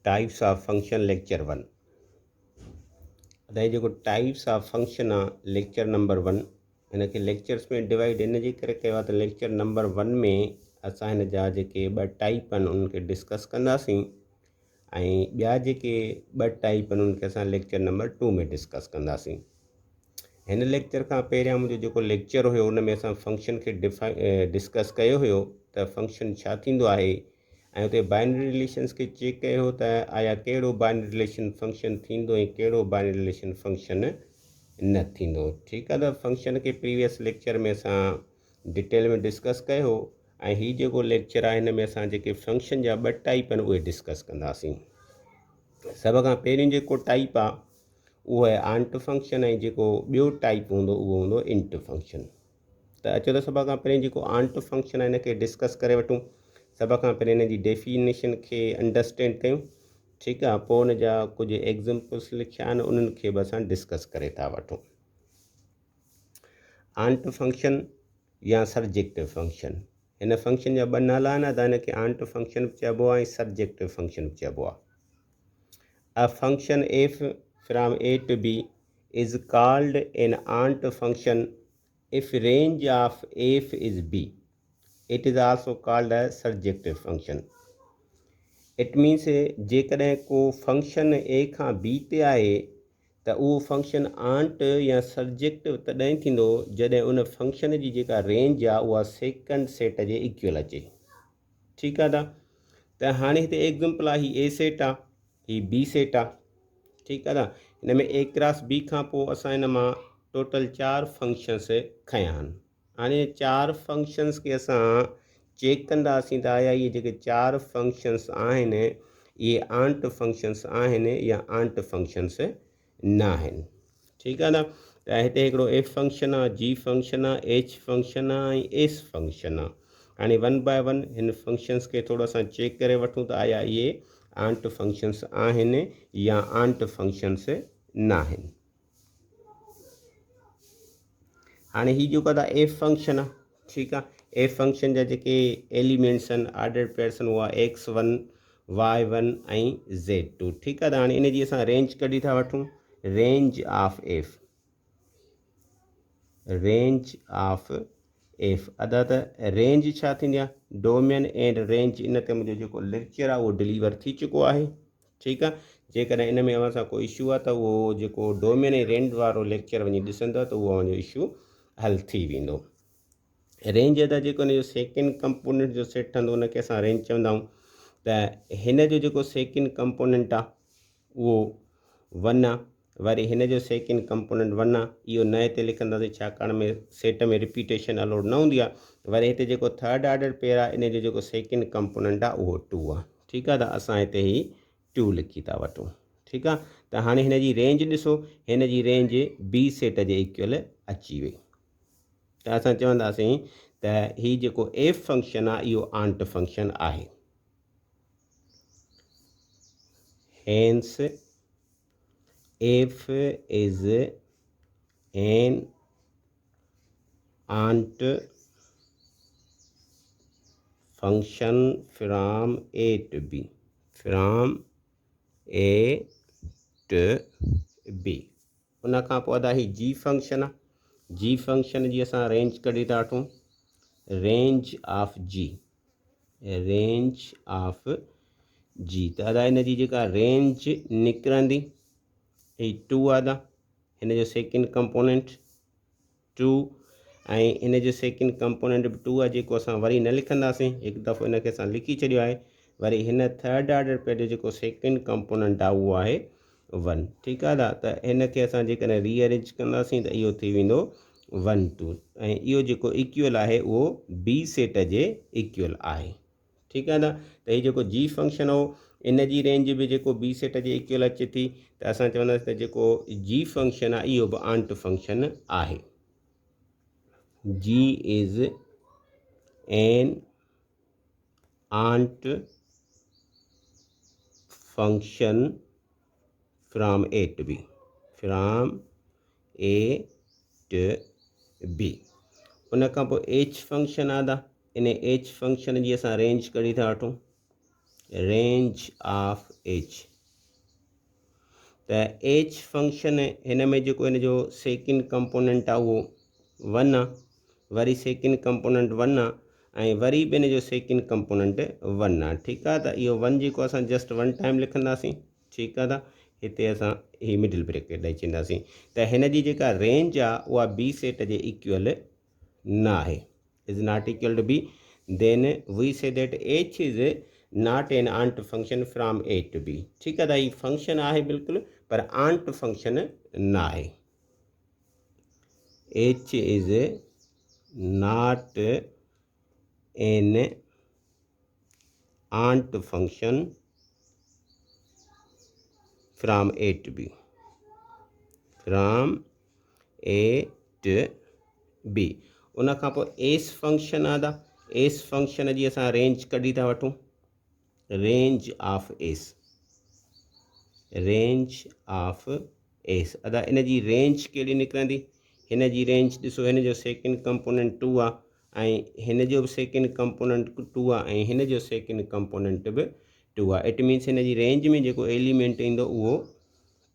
Types of function lecture 1 अदाई जो types of function आहे lecture number 1 इनके लेक्चर्स में डिवाइड इन जे करे कयो आहे त लेक्चर नंबर 1 में असां हिन जा जेके ॿ टाइप आहिनि उनखे डिस्कस कंदासीं ऐं ॿिया जेके ॿ टाइप आहिनि उनखे असां लेक्चर नंबर 2 में डिस्कस कंदासीं। हिन लेक्चर खां पहिरियां मुंहिंजो जेको लेक्चर हुयो उन में असां फंक्शन खे डिस्कस कयो हुयो त फंक्शन छा थींदो आहे ऐं उते बाइनरी रिलेशन्स खे चेक कयो त आया कहिड़ो बाइनरी रिलेशन फंक्शन थींदो ऐं कहिड़ो बाइनरी रिलेशन फंक्शन न थींदो। ठीकु आहे, त फंक्शन खे प्रीवियस लेक्चर में असां डिटेल में डिस्कस कयो ऐं हीउ जेको लेक्चर आहे हिन में असां जेके फंक्शन जा ॿ टाइप आहिनि उहे डिस्कस कंदासीं। सभ खां पहिरियों जेको टाइप आहे उहो आहे आंट फंक्शन ऐं जेको ॿियो टाइप हूंदो उहो हूंदो इंट फंक्शन। त अचो त सभ खां पहिरियों जेको आंट फंक्शन आहे हिनखे डिस्कस करे वठूं। सभ खां पहिरियों हिन जी डेफिनेशन खे अंडरस्टैंड कयूं। ठीकु आहे, पोइ हुन जा कुझु एग्ज़ाम्पल्स लिखिया आहिनि उन्हनि खे बि असां डिस्कस करे था वठूं। आंट फंक्शन या सर्जेक्टिव फंक्शन, हिन फंक्शन जा ॿ नाला आहिनि त हिनखे आंट फंक्शन बि चइबो आहे ऐं सर्जेक्टिव फंक्शन बि चइबो आहे। A function F from A to B is called an onto function if range of f is b. It is also called a surjective function. It means जेकॾहिं को function a खां b ते आहे त उहो फंक्शन आंट या surjective तॾहिं थींदो जॾहिं उन फंक्शन जी जेका रेंज आहे उहा सेकंड सेट जे इक्वल अचे। ठीकु आहे त हाणे हिते एग्ज़ाम्पल आहे हीअ a सेट आहे, हीअ b सेट आहे। ठीकु आहे न, हिन में a क्रॉस b खां पोइ असां हिन मां टोटल 4 फंक्शन्स खया आहिनि। हाणे 4 फंक्शन्स खे असां चेक कंदासीं त आया इहे जेके 4 फंक्शन्स आहिनि इहे आंट फंक्शन्स आहिनि या आंट फंक्शन्स न आहिनि। ठीकु आहे न, त हिते हिकिड़ो एफ फंक्शन आहे, जी फंक्शन आहे, एच फंक्शन आहे ऐं एस फंक्शन आहे। हाणे 1 बाय 1 हिन फंक्शन्स खे थोरो असां चेक करे वठूं त आया इहे आंट फंक्शन्स आहिनि या आंट फंक्शन्स न आहिनि। हाणे हीअ जेको आहे एफ फंक्शन आहे। ठीकु आहे, एफ फंक्शन जा जेके एलिमेंट्स आहिनि ऑर्डर पेयर्स आहिनि उहा x1 y1 ऐं z2। ठीकु आहे, त हाणे इन जी असां रेंज कढी था वठूं, range of F, range of F. अदा त रेंज छा थींदी आहे, डोमेन एंड रेंज, इन ते मुंहिंजो जेको लेक्चर आहे उहो डिलीवर थी चुको आहे। ठीकु आहे, जेकॾहिं इन में असां कोई इशू आहे त उहो जेको डोमेन ऐं रेंज वारो लेक्चर वञी ॾिसंदो त उहो मुंहिंजो इशू हल थी वेंदो। रेंज अदा जेको हिन जो सेकेंड कंपोनेंट जो सेट ठहंदो उनखे असां रेंज चवंदा आहियूं। त हिन जो जेको सेकेंड कंपोनेंट आहे उहो 1 आहे, वरी हिन जो सेकेंड कंपोनेंट 1 आहे, इहो नए ते लिखंदासीं छाकाणि में सेट में रिपीटेशन अलाउड न हूंदी आहे। वरी हिते जेको थर्ड ऑर्डर पेयर आहे इन जो जेको सेकेंड कंपोनेंट आहे उहो 2 आहे। ठीकु आहे, त असां हिते ही 2 लिखी था वठूं। ठीकु आहे, त हाणे हिन जी रेंज ॾिसो, हिन जी रेंज बी सेट जे इक्वल अची वई। त असां चवंदासीं त हीउ जेको एफ फंक्शन आहे इहो आंट फंक्शन आहे। Hence F is an onto function from A to B, from A to B. उन खां पोइ अदा ही जी फंक्शन आहे, जी फंक्शन जी असां रेंज कढी था वठूं, range of g, range of g. त अदा हिन जी जेका रेंज निकिरंदी ही 2 आहे, हिन जो सेकेंड कंपोनेंट 2 ऐं हिन जो सेकेंड कंपोनेंट बि 2 आहे, जेको असां वरी न लिखंदासीं, हिकु दफ़ो हिनखे असां लिखी छॾियो आहे। वरी हिन थर्ड ऑर्डर पेयर जो जेको सेकेंड कंपोनेंट आहे उहो आहे 1। ठीकु आहे, त हिनखे असां जेकॾहिं रीअरेंज कंदासीं त इहो थी वेंदो 1 2 ऐं इहो जेको इक्वल आहे उहो बी सेट जे इक्वल आहे। ठीकु आहे, त हीउ जेको जी फंक्शन हो इन जी रेंज बि जेको बी सेट जे इक्वल अचे थी, त असां चवंदासीं त जेको जी फंक्शन आहे इहो बि आंट फंक्शन आहे। G is an onto function from A to B, from A to B. उन खां पोइ एच फंक्शन आहे, इन एच फंक्शन जी असां रेंज कढी था वठूं, रेंज ऑफ एच। त एच फंक्शन हिन में जेको हिन जो सेकेंड कंपोनेंट आहे उहो 1 आहे, वरी सेकेंड कंपोनेंट 1 आहे ऐं वरी बि हिन जो सेकेंड कंपोनेंट 1 आहे। ठीकु आहे, त इहो 1 जेको असां जस्ट 1 टाइम लिखंदासीं। ठीकु आहे, त हिते असां ही मिडिल ब्रेकेट ॾेई छॾींदासीं। त हिन जी जेका रेंज आहे उहा बी सेट जे इक्वल न आहे, is not equal to B, then we say that H is not an onto function from A to B. ठीकु आहे, त हीउ फंक्शन आहे बिल्कुलु, पर आंट फंक्शन न आहे। H is not an onto function from A to B, from A to B. उन खां पोइ एस फंक्शन आहे, त एस फंक्शन जी असां रेंज कढी था वठूं, range of S, range of S. अदा इन जी रेंज कहिड़ी निकिरंदी, हिन जी रेंज ॾिसो, हिन जो सेकेंड कंपोनेंट 2 आहे ऐं हिन जो बि सेकेंड कंपोनेंट 2 आहे ऐं हिन जो सेकेंड कंपोनेंट बि 2 आहे। इट मीन्स हिन जी रेंज में जेको एलिमेंट ईंदो उहो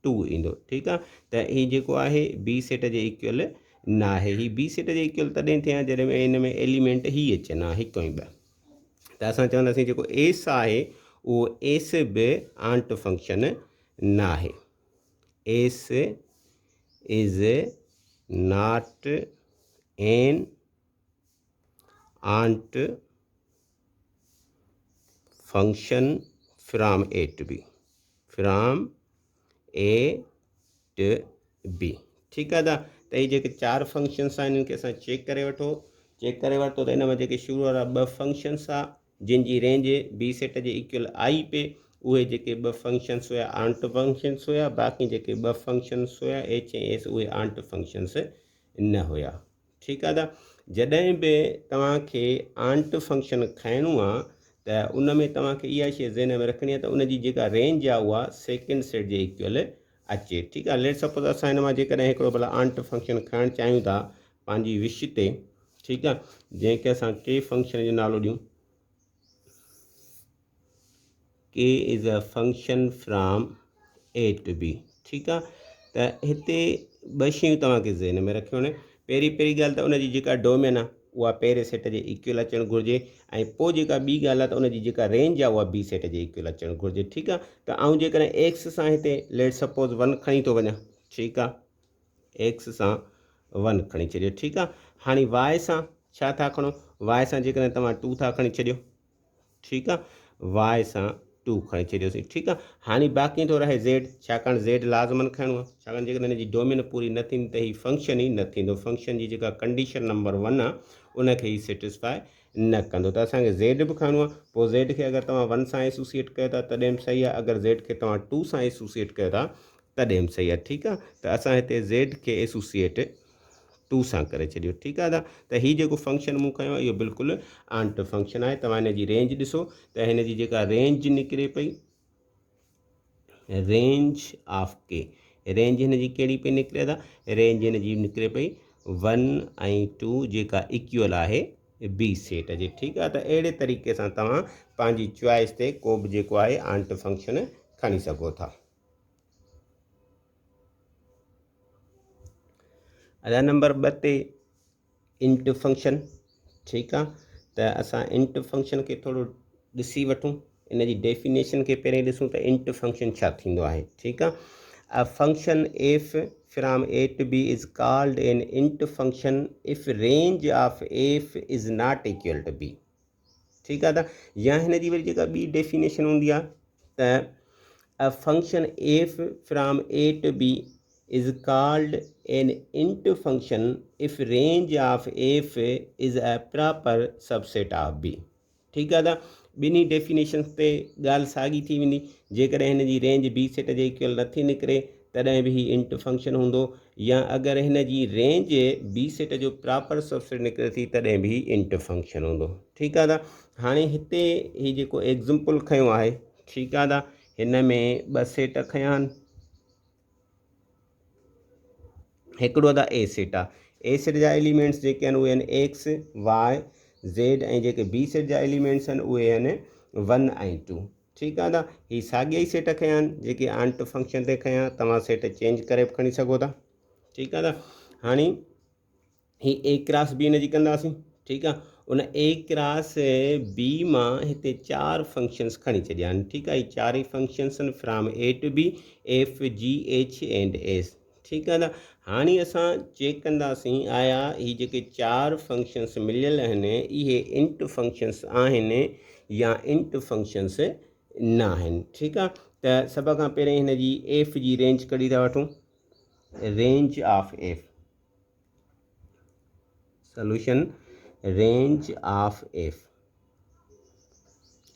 2 ईंदो। ठीकु आहे, त हीउ जेको आहे बी सेट जे इक्वल न आहे। हीउ बी सेट जे इक्वल तॾहिं थिया जॾहिं में हिन में एलिमेंट ही अचनि हा, हिकु ऐं ॿ। त असां चवंदासीं जेको एस आहे उहो एस बि आंट फंक्शन न आहे। S is not an onto function from A to B, from A to B. ठीकु आहे, त हीअ जेके 4 फंक्शन्स आहिनि इन्हनि खे असां चेक करे वठो। चेक करे वरितो त हिन में जेके शुरू वारा 2 फंक्शन्स आहे जिन जी रेंज बी सेट जे इक्वल आई पे, उहे जेके 2 फंक्शन्स हुया आंट फंक्शन्स हुया। बाक़ी जेके 2 फंक्शन्स हुया एच ऐं एस, उहे आंट फंक्शन्स न हुया। ठीकु आहे, त जॾहिं बि तव्हांखे आंट फंक्शन खणणो आहे त उन में तव्हांखे इहा शइ ज़हन में रखणी आहे त उन जी जेका रेंज आहे उहा सेकेंड सेट जे इक्वल अचे। ठीकु आहे, लेट सपोज असां हिन मां जेकॾहिं हिकिड़ो भला आंट फंक्शन खणणु चाहियूं था पंहिंजी विश ते। ठीकु आहे, जंहिंखे असां के फंक्शन जो नालो ॾियूं, K is a function from A to B. ठीकु आहे, त हिते 2 शयूं तव्हांखे ज़हन में रखियो न। पहिरीं ॻाल्हि त उन जी जेका डोमेन आहे उहा पहिरें सेट जे इक्वल अचणु घुरिजे ऐं पोइ जेका ॿी ॻाल्हि आहे त उन जी जेका रेंज आहे उहा बी सेट जे इक्वल अचणु घुरिजे। ठीकु आहे, त आउं जेकॾहिं एक्स सां हिते लेट सपोज 1 खणी थो वञा। ठीकु आहे, एक्स सां 1 खणी छॾियो। ठीकु आहे, हाणे वाए सां छा था खणो, वाए सां जेकॾहिं तव्हां 2 था खणी छॾियो। ठीकु आहे, वाए सां 2 खणी छॾियोसीं। ठीकु आहे, हाणे बाक़ी थो रहे ज़ेड, छाकाणि ज़ेड लाज़मन खणणो आहे, छाकाणि जेकॾहिं हिन जी डोमेन पूरी न थींदी त हीउ फंक्शन ई न थींदो। फंक्शन जी जेका कंडीशन नंबर 1 आहे उनखे ई सेटिस्फाई न कंदो। त असांखे ज़ेड बि खणणो आहे, पोइ ज़ेड खे अगरि तव्हां 1 सां एसोसिएट कयो था तॾहिं बि सही आहे, अगरि ज़ेड खे तव्हां 2 सां एसोसिएट कयो था तॾहिं बि सही आहे। ठीकु आहे, त असां हिते ज़ेड खे एसोसिएट 2 सां करे छॾियो। ठीकु आहे, त हीउ जेको फंक्शन मूं खयो आहे इहो बिल्कुलु आंट फंक्शन आहे। तव्हां हिन जी रेंज ॾिसो त हिन जी जेका रेंज निकिरे पई, रेंज ऑफ के, रेंज हिन जी कहिड़ी पई निकिरे था, रेंज हिन जी निकिरे पई 1 ऐं 2 जेका इक्वल आहे बी सेट जे। ठीकु आहे, त अहिड़े तरीक़े सां तव्हां पंहिंजी चॉइस ते को बि जेको आहे आंट फंक्शन खणी सघो था। अदा नंबर 2 ते इंट फंक्शन। ठीकु आहे, त असां इंट फंक्शन खे थोरो ॾिसी वठूं, इन जी डेफिनेशन खे पहिरें ॾिसूं त इंट फंक्शन छा थींदो आहे। ठीकु आहे, a function F from A to B is called an into function if range of F is not equal to B. ठीकु आहे, त या हिन जी वरी जेका ॿी डेफिनेशन हूंदी आहे त a function F from A to B is called an int function if range of f is a proper subset of b। ठीकु आहे, त ॿिन्ही डेफिनेशन ते ॻाल्हि साॻी थी वेंदी। जेकॾहिं हिन जी रेंज बी सेट जे इक्वल नथी निकिरे तॾहिं बि हीउ इंट फंक्शन हूंदो, या अगरि हिन जी रेंज बी सेट जो प्रॉपर सबसेट निकिरे थी तॾहिं बि इंट फंक्शन हूंदो। ठीकु आहे, त हाणे हिते हीउ जेको एग्ज़ाम्पल खयो आहे, ठीकु आहे, त हिन में 2 सेट खया आहिनि। हिकिड़ो त ए सेट आहे, ए सेट जा एलिमेंट्स जेके आहिनि उहे आहिनि एक्स वाए ज़ेड, ऐं जेके बी सेट जा एलिमेंट्स आहिनि उहे आहिनि 1 ऐं 2। ठीकु आहे न। ही साॻिया ई सेट खयां आहिनि जेके आंट फंक्शन ते खयां, तव्हां सेट चेंज करे बि खणी सघो था। ठीकु आहे न। हाणे ही ए क्रॉस बी हिन जी कंदासीं। ठीकु आहे। उन ए क्रॉस बी मां हिते 4 फंक्शन्स खणी छॾिया आहिनि। ठीकु आहे। ही 4 ई फंक्शन्स आहिनि from A to B, F G H and S. ठीकु आहे न। हाणे असां चेक कंदासीं आया ही जेके 4 फंक्शन्स मिलियल आहिनि इहे इंट फंक्शन्स आहिनि या इंट फंक्शन्स न आहिनि। ठीकु आहे। त सभ खां पहिरीं हिन जी एफ जी रेंज कढी था वठूं। Range of F, solution range of F,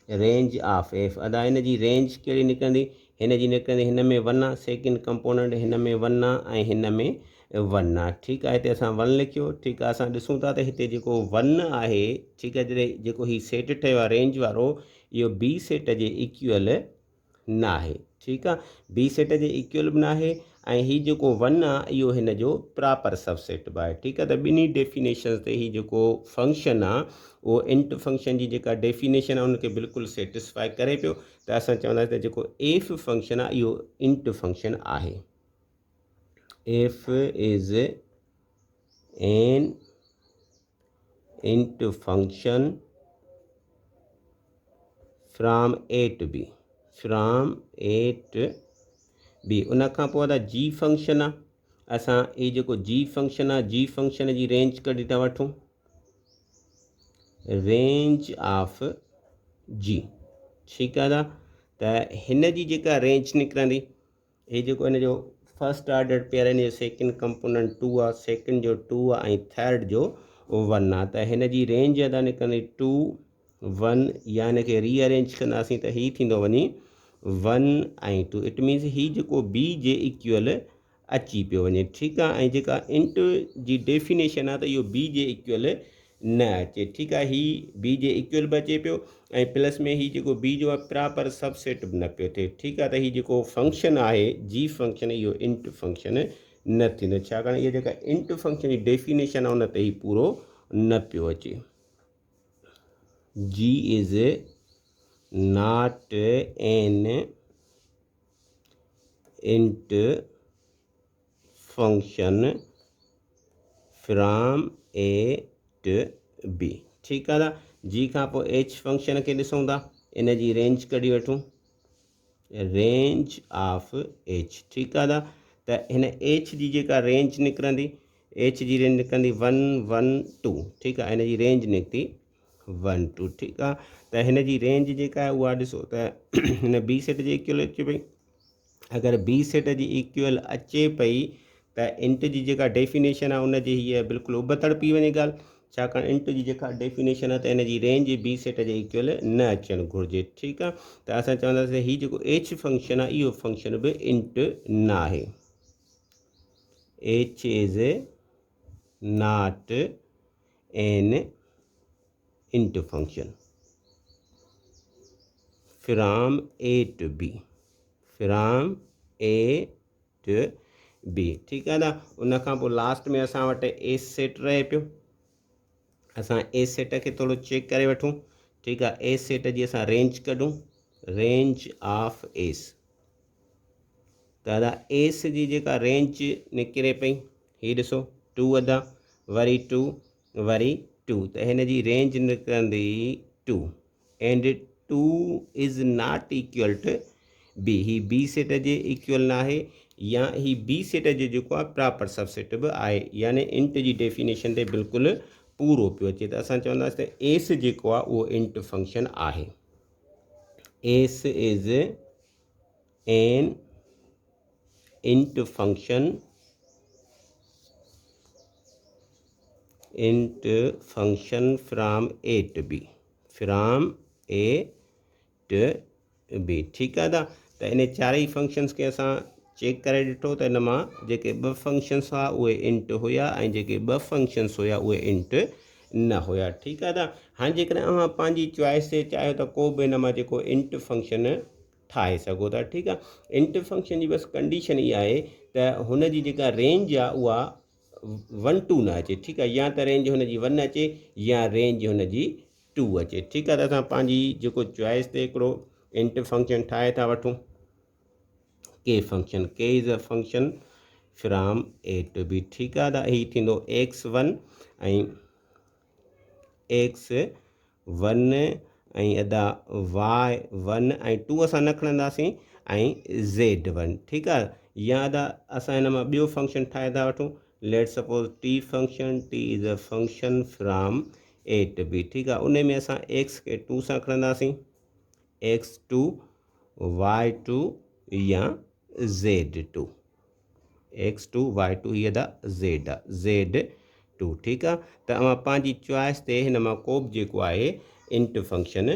range of F. अदा हिन जी रेंज कहिड़ी निकिरंदी? हिन जी निकिरंदी, हिन में 1 आहे सेकेंड कंपोनेंट, हिन में 1 आहे ऐं हिन में 1 आहे। ठीकु आहे। हिते असां 1 लिखियो। ठीकु आहे। असां ॾिसूं था त हिते जेको 1 आहे, ठीकु आहे, जॾहिं जेको ही सेट ठहियो आहे रेंज वारो, इहो बी सेट जे इक्वल न आहे। ठीकु आहे। बी सेट जे इक्वल बि न आहे ऐं हीउ जेको 1 आहे इहो हिन जो प्रॉपर सबसेट बि आहे। ठीकु आहे। त ॿिन्ही डेफिनेशन ते हीउ जेको फंक्शन आहे उहो इंट फंक्शन जी जेका डेफिनेशन आहे उनखे बिल्कुलु सेटिस्फाई करे पियो। त असां चवंदासीं त जेको एफ फंक्शन आहे इहो इंट फंक्शन आहे। F is an into function from A to B, from A to B. उन खां पोइ आहे जी फंक्शन आहे। असां ही जेको जी फंक्शन आहे, जी फंक्शन जी रेंज कढी था वठूं। रेंज ऑफ जी। ठीकु आहे न। त हिन जी जेका रेंज निकिरंदी, हे जेको हिन जो फर्स्ट ऑर्डर पेयर आहिनि, सेकेंड कंपोनेंट 2 आहे, सेकेंड जो 2 आहे ऐं थर्ड जो 1 आहे। त हिन जी रेंज अदा निकिरंदी 2 1, या हिनखे रीअरेंज कंदासीं त हीउ थींदो वञी 1 ऐं 2। इट मीन्स हीउ जेको बी जे इक्वल अची पियो वञे। ठीकु आहे। ऐं जेका इंट जी डेफिनेशन आहे त इहो बी जे इक्वल न अचे। ठीकु आहे। हीउ बी जे इक्वल बि अचे पियो ऐं प्लस में हीउ जेको बी जो आहे प्रॉपर सबसेट बि न पियो थिए। ठीकु आहे। त हीउ जेको फंक्शन आहे जी फंक्शन, इहो इंट फंक्शन न थींदो, छाकाणि इहा जेका इंट फंक्शन जी डेफिनेशन आहे उन ते ही पूरो न पियो अचे। G is not an into function from A to B. ठीकु आहे न। जी खां पोइ एच फंक्शन खे ॾिसूं था। इन जी रेंज कढी वठूं। Range of H. ठीकु आहे न। त हिन एच जी जेका रेंज निकिरंदी, एच जी रेंज निकिरंदी 1 1 2। ठीकु आहे। हिन जी रेंज निकिती 1 2। ठीकु आहे। त हिन जी रेंज जेका आहे उहा ॾिसो त हिन बी सेट जे इक्वल अचे पई। अगरि बी सेट जी इक्वल अचे पई त इंट जी जेका डेफिनेशन आहे उनजी हीअ बिल्कुलु उबतड़ पई वञे ॻाल्हि, छाकाणि इंट जी जेका डेफिनेशन आहे त हिन जी रेंज बी सेट जे इक्वल न अचणु घुरिजे। ठीकु आहे। त असां चवंदासीं हीउ जेको एच फंक्शन आहे इहो फंक्शन बि इंट न आहे। H is not an into function from A to B, from A to B. ठीकु आहे न। उन खां पोइ लास्ट में असां वटि एस सेट रहे पियो। असां एस सेट खे थोरो चेक करे वठूं। ठीकु आहे। एस सेट जी असां रेंज कढूं। Range of S. त दादा एस जी जेका रेंज निकिरे पई, हीअ ॾिसो 2 अदा, वरी 2, वरी 2। त हिन जी रेंज निकिरंदी 2 and 2 is not equal to B. ही बी सेट जे इक्वल न आहे या ही बी सेट जो जेको आहे प्रॉपर सबसेट बि आहे, यानी इंट जी डेफिनेशन ते बिल्कुलु पूरो पियो अचे। त असां चवंदासीं त एस जेको आहे उहो इंट फंक्शन आहे। S is an into function, into function from A to B, from A to B. ठीकु आहे। त इन चारई फंक्शन्स खे असां चेक करे ॾिठो त इन मां जेके 2 फंक्शन्स हुआ उहे इंट हुया ऐं जेके 2 फंक्शन्स हुया उहे इंट न हुया। ठीकु आहे। त हाणे जेकॾहिं अव्हां पंहिंजी चॉइस ते चाहियो त को बि इन मां जेको इंट फंक्शन ठाहे सघो था। ठीकु आहे। इंट फंक्शन जी बसि कंडीशन इहा आहे त हुन जी जेका रेंज आहे उहा 1 2 न अचे। ठीकु आहे। या त रेंज हुन जी 1 अचे या रेंज हुन जी 2 अचे। ठीकु आहे। त असां पंहिंजी जेको चॉइस ते हिकिड़ो इंट फंक्शन ठाहे था वठूं K function, K is a function from A to B. ठीकु आहे, त हीउ थींदो x1 ऐं x1 ऐं अदा y1 ऐं 2 असां न खणंदासीं ऐं z1। ठीकु आहे, या अदा असां हिन मां ॿियो फंक्शन ठाहे था वठूं। Let suppose T function, T is a function from A to B. ठीकु आहे, उन में असां x खे 2 सां खणंदासीं, x2 y2 या z2, x2 y2 हीअ द z आहे, z2। ठीकु आहे, त अवां पंहिंजी चॉइस ते हिन मां को बि जेको आहे इंट फंक्शन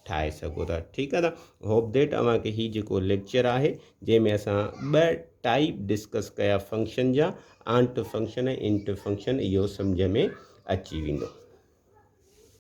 ठाहे सघो था। ठीकु आहे न। होप देट अव्हांखे हीउ जेको लेक्चर आहे जंहिंमें असां 2 टाइप डिस्कस कया फंक्शन जा, आंट फंक्शन ऐं इंट फंक्शन, इहो सम्झ में अची वेंदो।